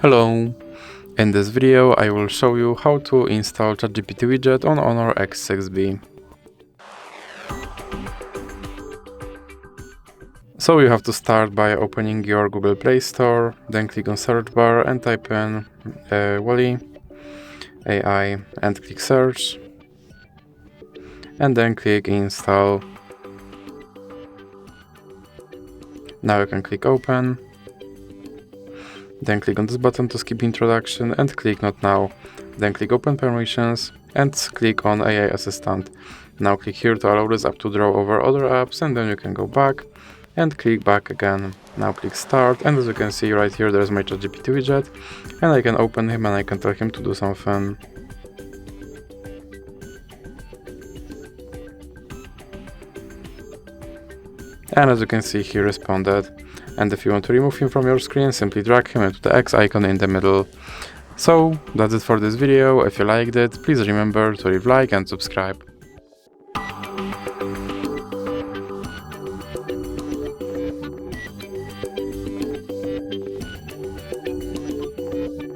Hello! In this video I will show you how to install ChatGPT Widget on HONOR X6b. So you have to start by opening your Google Play Store, then click on search bar and type in Wally AI and click search, and then click install. Now you can click open. Then click on this button to skip introduction and click not now. Then click open permissions and click on AI assistant. Now click here to allow this app to draw over other apps, and then you can go back and click back again. Now click start, and as you can see right here there's my ChatGPT widget, and I can open him and I can tell him to do something. And as you can see, he responded. And if you want to remove him from your screen, simply drag him into the X icon in the middle. So that's it for this video. If you liked it, please remember to leave a like and subscribe.